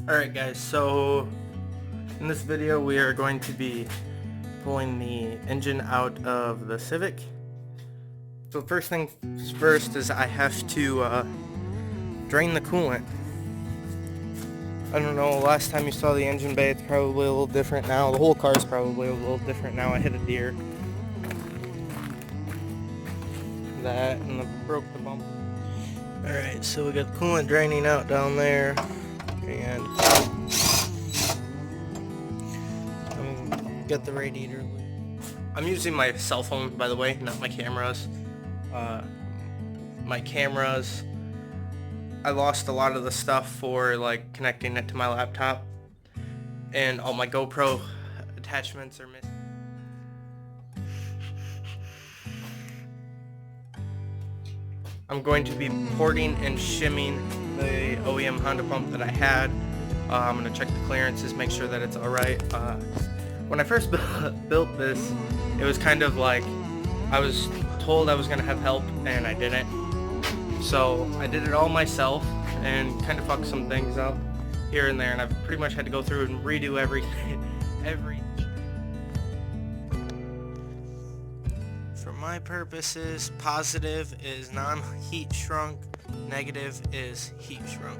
Alright guys, so in this video we are going to be pulling the engine out of the Civic. So first things first is I have to drain the coolant. I don't know, last time you saw the engine bay, it's probably a little different now. The whole car is probably a little different now. I hit a deer. That and broke the bumper. Alright, so we got the coolant draining out down there. And get the radiator. I'm using my cell phone, by the way, not my cameras. My cameras, I lost a lot of the stuff for like connecting it to my laptop, and all my GoPro attachments are missing. I'm going to be porting and shimming the OEM Honda pump that I had. I'm going to check the clearances, make sure that it's alright. When I first built this, it was kind of like I was told I was going to have help and I didn't. So I did it all myself and kind of fucked some things up here and there, and I've pretty much had to go through and redo everything. For my purposes, positive is non-heat shrunk, negative is heat shrunk.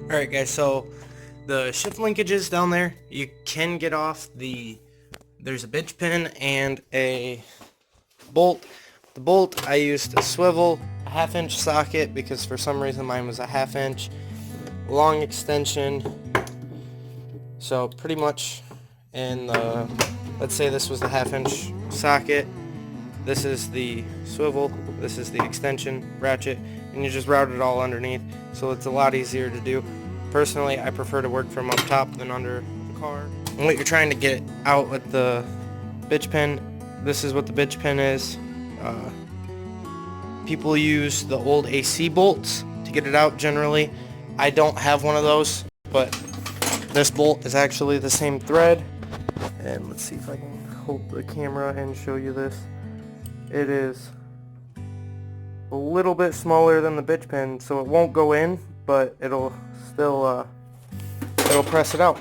Alright guys, so the shift linkages down there, you can get off there's a bitch pin and a bolt. The bolt I used a swivel, a 1/2 inch socket because for some reason mine was a 1/2 inch, long extension. So pretty much let's say this was the 1/2 inch socket, this is the swivel, this is the extension ratchet, and you just route it all underneath, so it's a lot easier to do. Personally, I prefer to work from up top than under the car. And what you're trying to get out with the bitch pin, this is what the bitch pin is. People use the old AC bolts to get it out generally. I don't have one of those, but this bolt is actually the same thread. And let's see if I can hold the camera and show you this. It is a little bit smaller than the bitch pin, so it won't go in, but it'll still it'll press it out.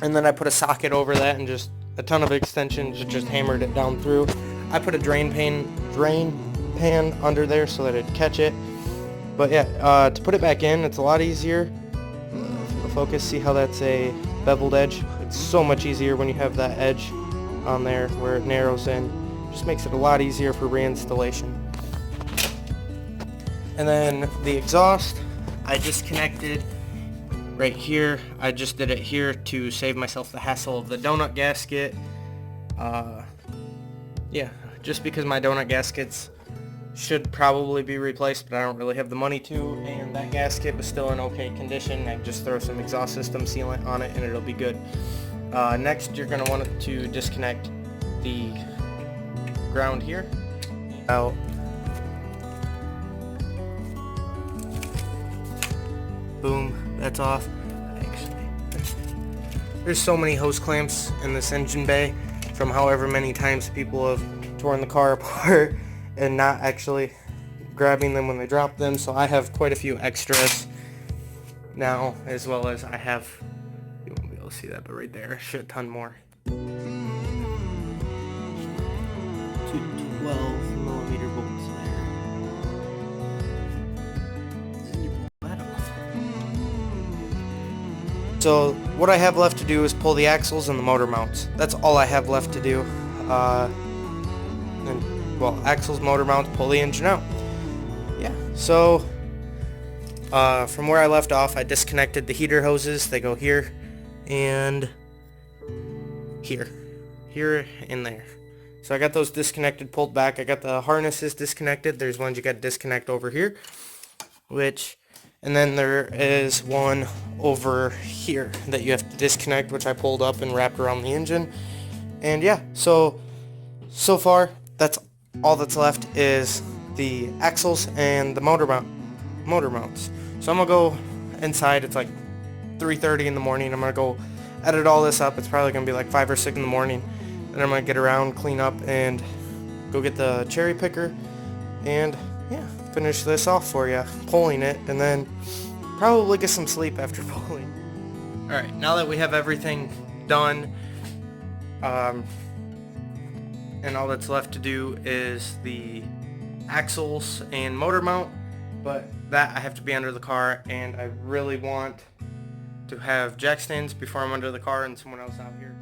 And then I put a socket over that and just a ton of extensions, just hammered it down through. I put a drain pan under there so that it'd catch it. But yeah, to put it back in, it's a lot easier. Focus, see how that's a beveled edge? It's so much easier when you have that edge on there where it narrows in. Just makes it a lot easier for reinstallation. And then the exhaust, I disconnected right here. I just did it here to save myself the hassle of the donut gasket. Yeah, just because my donut gaskets should probably be replaced, but I don't really have the money to, and that gasket was still in okay condition. I just throw some exhaust system sealant on it and it'll be good. Next, you're going to want to disconnect the ground here out. Boom, that's off. Actually, there's so many hose clamps in this engine bay from however many times people have torn the car apart and not actually grabbing them when they drop them, so I have quite a few extras now, as well as I have, you won't be able to see that, but right there, a shit ton more. So what I have left to do is pull the axles and the motor mounts. That's all I have left to do. Well, axles, motor mounts, pull the engine out. Yeah, so from where I left off, I disconnected the heater hoses. They go here and here and there. So I got those disconnected, pulled back. I got the harnesses disconnected. There's ones you got to disconnect over here, and then there is one over here that you have to disconnect, which I pulled up and wrapped around the engine. And yeah, so far that's all that's left is the axles and the motor mounts. So I'm gonna go inside. It's like 3:30 in the morning. I'm gonna go edit all this up. It's probably gonna be like 5 or 6 in the morning. And I'm gonna get around, clean up, and go get the cherry picker, and yeah, finish this off for you, pulling it, and then probably get some sleep after pulling. Alright, now that we have everything done, and all that's left to do is the axles and motor mount, but that I have to be under the car, and I really want to have jack stands before I'm under the car and someone else out here.